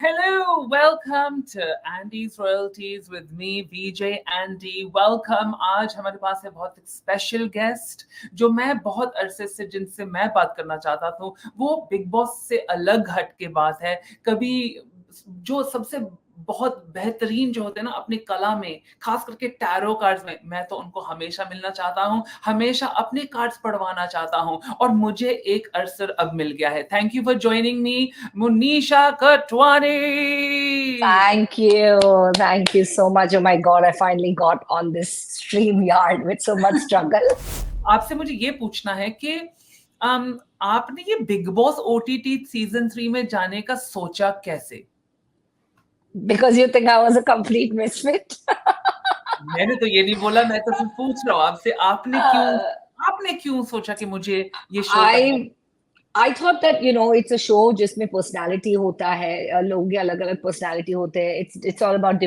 Hello, welcome to Andy's Royalties with me, VJ Andy. Welcome. आज हमारे पास है बहुत स्पेशल गेस्ट जो मैं बहुत अरसे से जिनसे मैं बात करना चाहता था। वो बिग बॉस से अलग हट के बात है। कभी जो सबसे बहुत बेहतरीन जो होते हैं ना अपनी कला में, खास करके टैरो कार्ड्स में, मैं तो उनको हमेशा मिलना चाहता हूँ, हमेशा अपने कार्ड्स पढ़वाना चाहता हूँ और मुझे एक अरसर अब मिल गया है। Thank you for joining me, Munisha Katwani. Thank you so much. Oh my God, I finally got on this stream yard with so much struggle. आपसे मुझे ये पूछना है कि आपने ये बिग बॉस ओटीटी सीजन 3 में जाने का सोचा कैसे? Because you think I was a complete misfit? मैंने तो ये नहीं बोला, मैं तो सिर्फ पूछ रहा हूँ आपसे, आपने क्यों सोचा कि मुझे ये शो करना? I thought that it's a show जिसमें personality होता है, लोग के अलग अलग personality होते हैं. It's all about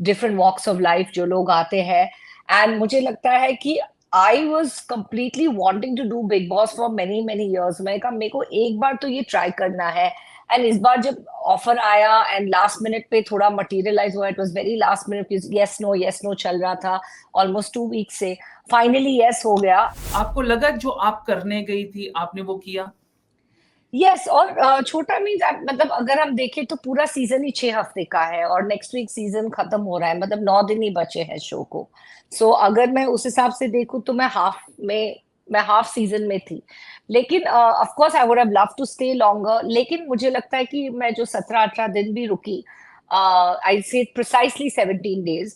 different walks of life जो लोग आते हैं. And मुझे लगता है कि I was completely wanting to do Big Boss for many years. मैं कहा मेरे को एक बार तो ये try करना है. एंड इस बार जब ऑफर आया एंड लास्ट मिनट पे थोड़ा मटेरियलाइज हुआ, it was very last minute, yes no चल रहा था ऑलमोस्ट 2 वीक से. फाइनली यस हो गया. आपको लगा जो आप करने गई थी आपने वो किया? यस और छोटा मीन्स मतलब अगर हम देखें तो पूरा सीजन ही 6 हफ्ते का है और नेक्स्ट वीक सीजन खत्म हो रहा है, मतलब 9 दिन ही बचे हैं शो को. सो अगर मैं उस हिसाब से देखूं तो मैं हाफ सीजन में थी. लेकिन of course I would have love to stay longer, लेकिन मुझे लगता है कि मैं जो 17-18 दिन भी रुकी, आई से प्रिसाइसली 17 डेज,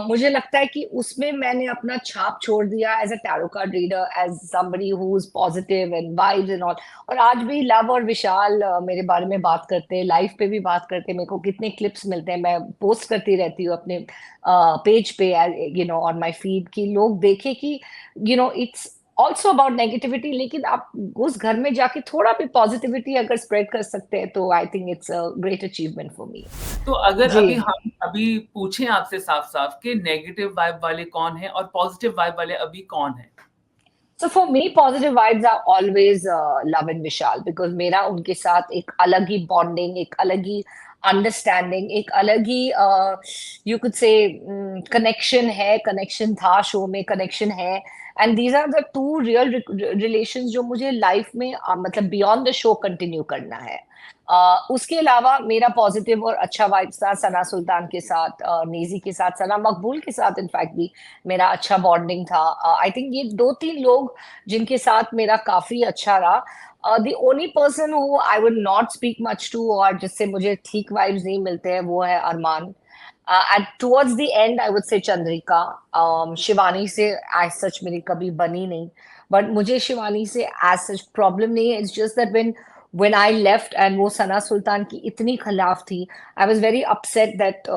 मुझे लगता है कि उसमें मैंने अपना छाप छोड़ दिया as a tarot card reader, as somebody who is positive and vibes and all. और आज भी लव और विशाल मेरे बारे में बात करते हैं, लाइव पे भी बात करते हैं, मेरे को कितने क्लिप्स मिलते हैं, मैं पोस्ट करती रहती हूँ अपने पेज पे, ऑन माय फीड, कि लोग देखे कि इट्स ऑल्सो अबाउट नेगेटिविटी, लेकिन आप उस घर में जाके थोड़ा भी पॉजिटिविटी अगर स्प्रेड कर सकते हैं तो I think it's a great achievement for me. तो अगर जी. हम अभी पूछें आपसे साफ-साफ कि नेगेटिव वाइब वाले कौन हैं और पॉजिटिव वाइब वाले अभी कौन हैं? So for me, positive vibes are always Love and Vishal, because मेरा उनके साथ एक अलग ही bonding, एक अलग ही अंडरस्टैंडिंग, एक अलग ही यू कुड से कनेक्शन था, शो में कनेक्शन है. And these are the two real relations जो मुझे लाइफ में मतलब बियॉन्ड द शो कंटिन्यू करना है. उसके अलावा मेरा पॉजिटिव और अच्छा वाइब्स था सना सुल्तान के साथ, नेजी के साथ, सना मकबूल के साथ इनफैक्ट भी मेरा अच्छा बॉन्डिंग था. आई थिंक ये 2-3 लोग जिनके साथ मेरा काफी अच्छा रहा. The only person who I would not speak much to और जिससे मुझे ठीक वाइब्स नहीं मिलते हैं वो है Armaan. At towards the end I would say Chandrika. Shivani से एज सच मेरी कभी बनी नहीं, बट मुझे शिवानी से एज सच प्रॉब्लम नहीं है. It's just that when I left and वो सना सुल्तान की इतनी खिलाफ थी, I was very upset that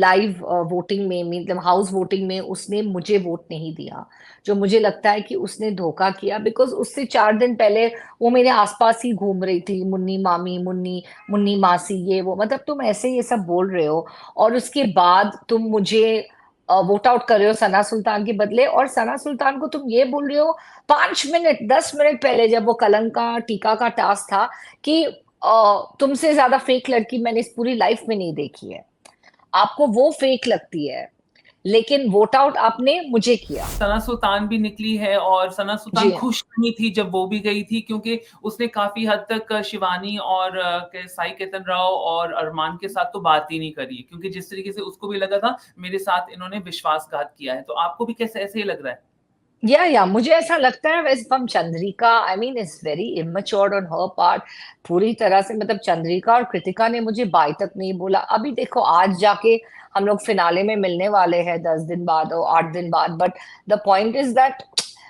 live voting में, मतलब हाउस वोटिंग में उसने मुझे वोट नहीं दिया, जो मुझे लगता है कि उसने धोखा किया. बिकॉज उससे 4 दिन पहले वो मेरे आसपास ही घूम रही थी, मुन्नी मामी, मुन्नी मुन्नी मासी, ये वो, मतलब तुम ऐसे ये सब बोल रहे हो और उसके बाद तुम मुझे वोट आउट कर रहे हो सना सुल्तान के बदले. और सना सुल्तान को तुम ये बोल रहे हो 5 मिनट 10 मिनट पहले, जब वो कलंक का टीका का टास्क था, कि तुमसे ज्यादा फेक लड़की मैंने इस पूरी लाइफ में नहीं देखी है. आपको वो फेक लगती है, लेकिन वोट आउट आपने मुझे किया. सना सुल्तान भी निकली है और सना सुल्तान जी हाँ. खुश नहीं थी जब वो भी गई थी, क्योंकि उसने काफी हद तक शिवानी और साई केतन राव और अरमान के साथ तो बात ही नहीं करी, क्योंकि जिस तरीके से उसको भी लगा था मेरे साथ इन्होंने विश्वासघात किया है. तो आपको भी कैसे ऐसे ही लग रहा है? या मुझे ऐसा लगता है. वैसे हम Chandrika, I mean it's very immatured on her part, पूरी तरह से. मतलब चंद्रिका और कृतिका ने मुझे बाय तक नहीं बोला. अभी देखो आज जाके हम लोग फिनाले में मिलने वाले हैं 10 दिन बाद और 8 दिन बाद, but the point is that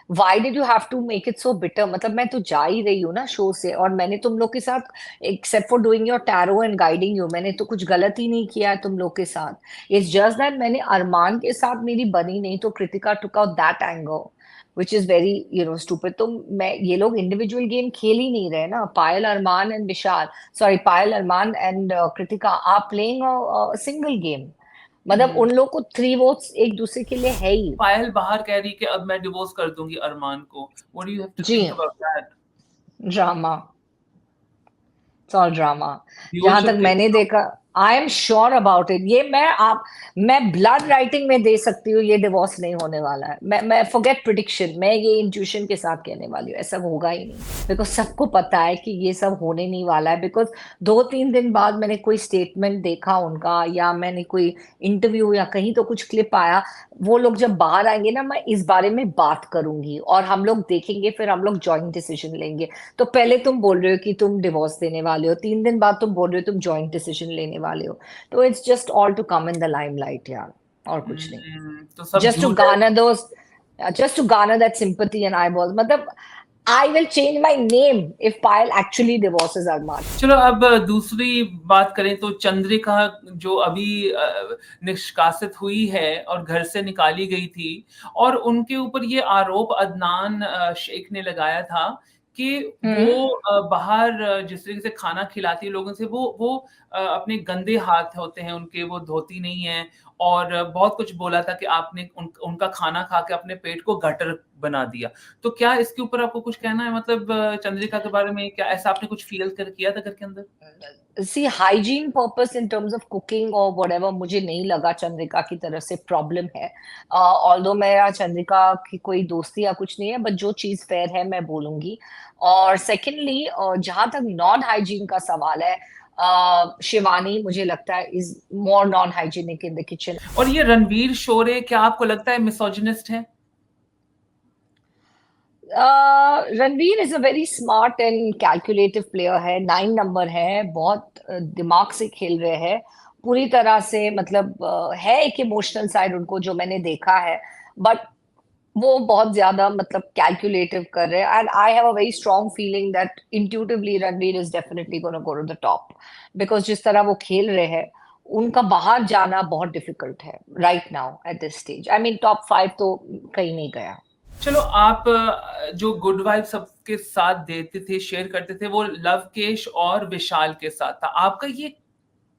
why did you have to make it so bitter. मतलब मैं तो जा ही रही हूँ ना शो से, और मैंने तुम लोग के साथ, except for doing your tarot and guiding you, मैंने तो कुछ गलत ही नहीं किया है तुम लोग के साथ. इट्स जस्ट दैट मैंने अरमान के साथ मेरी बनी नहीं, तो Kritika took out that angle, which is very stupid. तो मैं, ये लोग इंडिविजुअल गेम खेल ही नहीं रहे ना. Payal Armaan and Vishal, sorry Payal Armaan and Kritika are playing single game. मतलब उन लोग को 3 वोट्स एक दूसरे के लिए है ही. पायल बाहर कह रही कि अब मैं डिवोर्स कर दूंगी अरमान को. What do you have to जी think हाँ. about that? Drama. It's all drama. You जहां शुड तक मैंने टेक। देखा, I am sure about it, ये मैं ब्लड राइटिंग में दे सकती हूँ, ये डिवोर्स नहीं होने वाला है। मैं फॉरगेट प्रिडिक्शन, मैं ये इंट्यूशन के साथ कहने वाली हूँ, ऐसा होगा ही नहीं। बिकॉज सबको पता है कि ये सब होने नहीं वाला है। बिकॉज 2-3 दिन बाद मैंने कोई स्टेटमेंट देखा उनका, या मैंने कोई इंटरव्यू या कहीं तो कुछ क्लिप आया। वो लोग जब बाहर आएंगे ना, मैं इस बारे में बात करूंगी और हम लोग देखेंगे, फिर हम लोग जॉइंट डिसीजन लेंगे। तो पहले तुम बोल रहे हो कि तुम डिवोर्स देने वाले हो, 3 दिन बाद तुम बोल रहे हो तुम जॉइंट डिसीजन लेने वाले हो। तो it's just all to come in the limelight यार, और कुछ नहीं। तो सब जस्ट टू झूठ है। Garner those just to garner that sympathy and eyeballs, मतलब I will change my name if Payal actually divorces Armaan. चलो अब दूसरी बात करें तो चंद्रिका जो अभी निष्कासित हुई है और घर से निकाली गई थी, और उनके ऊपर ये आरोप अदनान शेख ने लगाया था कि हम्म। वो बाहर जिस तरीके से खाना खिलाती है लोगों से, वो अपने गंदे हाथ होते हैं उनके, वो धोती नहीं है। और बहुत कुछ बोला था कि आपने उनका खाना खा के अपने पेट को गटर बना दिया। तो क्या इसके ऊपर आपको कुछ कहना है, मतलब चंद्रिका के बारे में क्या ऐसा आपने कुछ फील किया था घर के अंदर? See hygiene purpose in terms of cooking और व्हाटएवर, मुझे नहीं लगा चंद्रिका की तरफ से प्रॉब्लम है। ऑल्दो मेरा चंद्रिका की कोई दोस्ती या कुछ नहीं है, बट जो चीज फेयर है मैं बोलूंगी। और सेकेंडली, जहां तक नॉन हाइजीन का सवाल है, शिवानी मुझे लगता है is more non hygienic in the kitchen. और ये रणवीर शोरे क्या आपको लगता है मिसोजिनिस्ट है? Ranveer is a very smart and calculative player है, 9 नंबर है, बहुत दिमाग से खेल रहे हैं पूरी तरह से। मतलब है एक इमोशनल साइड उनको जो मैंने देखा है, बट वो बहुत ज्यादा मतलब कैलकुलेटिव कर रहे हैं। And I have a very strong feeling that intuitively Ranveer is definitely gonna go to the top. Because जिस तरह वो खेल रहे हैं, उनका बाहर जाना बहुत डिफिकल्ट है right now at this stage. I mean top 5 तो कहीं नहीं गया। चलो आप जो गुड वाइब सबके साथ देते थे, शेयर करते थे, वो लवकेश और विशाल के साथ था। आपका ये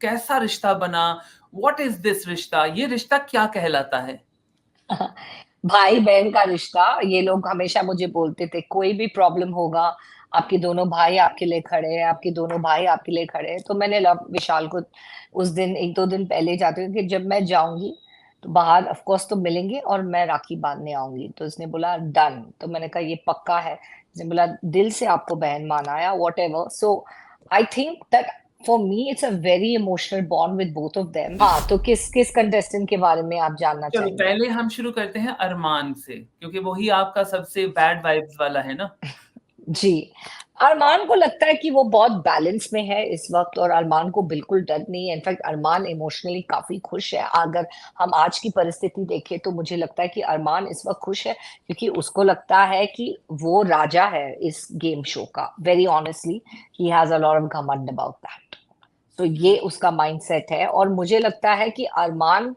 कैसा रिश्ता बना? व्हाट इज दिस रिश्ता? ये रिश्ता क्या कहलाता है? भाई बहन का रिश्ता। ये लोग हमेशा मुझे बोलते थे कोई भी प्रॉब्लम होगा, आपके दोनों भाई आपके लिए खड़े हैं, आपके दोनों भाई आपके लिए खड़े हैं। तो मैंने लव विशाल को उस दिन 1-2 दिन पहले जाते हुए कि जब मैं जाऊंगी तो बाहर ऑफ कोर्स तो मिलेंगे और मैं राखी बांधने आऊंगी। तो उसने बोला डन। तो मैंने कहा ये पक्का है। उसने बोला दिल से आपको बहन माना या what ever. So I think that for me it's a very emotional bond with both of them. हाँ, तो किस किस कंटेस्टेंट के बारे में आप जानना चलो चाहेंगे? पहले हम शुरू करते हैं अरमान से, क्योंकि वही आपका सबसे बैड वाइब्स वाला है ना। जी। अरमान को लगता है कि वो बहुत बैलेंस में है इस वक्त, और अरमान को बिल्कुल डर नहीं है। इनफैक्ट अरमान इमोशनली काफी खुश है। अगर हम आज की परिस्थिति देखें तो मुझे लगता है कि अरमान इस वक्त खुश है, क्योंकि उसको लगता है कि वो राजा है इस गेम शो का। Very honestly he has a lot of घमंड अबाउट दैट। तो ये उसका माइंडसेट है, और मुझे लगता है कि अरमान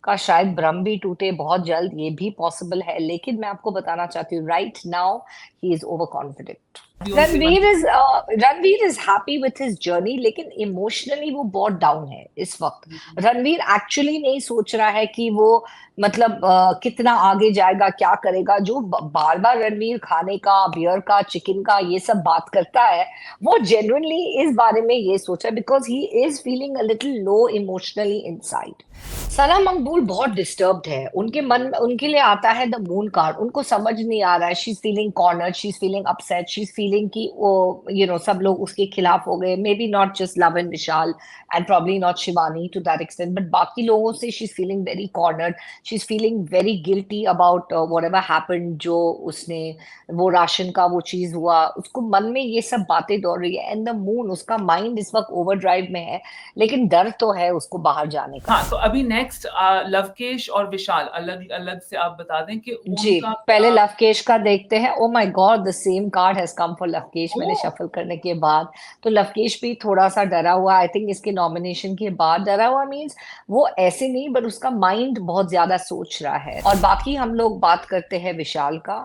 का शायद भ्रम भी टूटे बहुत जल्द, ये भी पॉसिबल है। लेकिन मैं आपको बताना चाहती हूँ right now he is over confident. भी उनके मन। Ranveer is happy with his journey, लेकिन इमोशनली वो बहुत डाउन है इस वक्त। रणवीर एक्चुअली नहीं सोच रहा है कि वो मतलब कितना आगे जाएगा, क्या करेगा। जो बार बार रणवीर खाने का, बियर का, चिकन का ये सब बात करता है, वो जेन्युइनली इस बारे में ये सोचा because he is feeling a little low emotionally inside. Sana Makbul बहुत डिस्टर्ब्ड है। उनके मन में उनके लिए आता है द मून कार्ड। उनको समझ नहीं आ रहा है। She is feeling corner, she is feeling upset, she is feeling कि वो सब लोग उसके खिलाफ हो गए। Maybe not just Love and Vishal, and probably not Shivani to that extent, but बाकी लोगों से she is feeling very cornered. She is feeling very guilty about whatever happened. जो उसने वो राशन का वो चीज हुआ, उसको मन में ये सब बातें दौड़ रही है। एंड द मून, उसका माइंड इस वक्त ओवरड्राइव में है, लेकिन डर तो है उसको बाहर जाने का। हाँ, तो अभी नेक्स्ट लवकेश और विशाल अलग अलग से आप बता दें कि जी, उनका पहले क्या। लवकेश का देखते हैं। Oh my god, the same card has come for Lovekesh. Oh, मैंने शफल करने के बाद तो लवकेश भी थोड़ा सा डरा हुआ। आई थिंक इसके नॉमिनेशन के बाद डरा हुआ मींस वो ऐसे नहीं, बट उसका माइंड बहुत ज्यादा सोच रहा है। और बाकी हम लोग बात करते हैं विशाल का।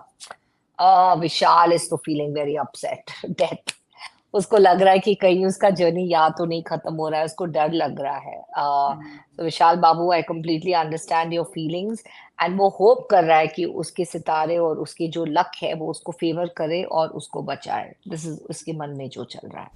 विशाल इज तो फीलिंग वेरी अपसेट डेथ। उसको लग रहा है कि कहीं उसका जर्नी या तो नहीं खत्म हो रहा है, उसको डर लग रहा है। तो विशाल बाबू, I completely understand your feelings. And वो होप कर रहा है कि उसके सितारे और उसकी जो लक है वो उसको फेवर करे और उसको बचाए। दिस इज उसके मन में जो चल रहा है।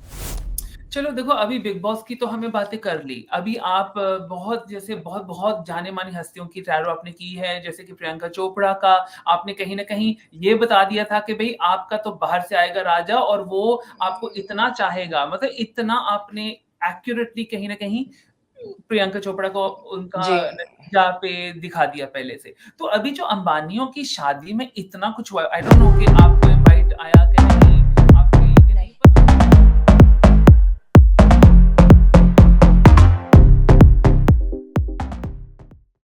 चलो देखो, अभी बिग बॉस की तो हमें बातें कर ली। अभी आप बहुत जैसे बहुत-बहुत जाने-मानी हस्तियों की टैरो आपने की है, जैसे कि प्रियंका चोपड़ा का आपने कहीं न कहीं ये बता दिया था कि भई आपका तो बाहर से आएगा राजा और वो आपको इतना चाहेगा, मतलब इतना आपने एक्यूरेटली कहीं न कहीं प्रियंका चोपड़ा को उनका जी। नतीजा पे दिखा दिया पहले से। तो अभी जो अंबानियों की शादी में इतना कुछ हुआ, आई डोंट नो कि आपको इनवाइट आया कि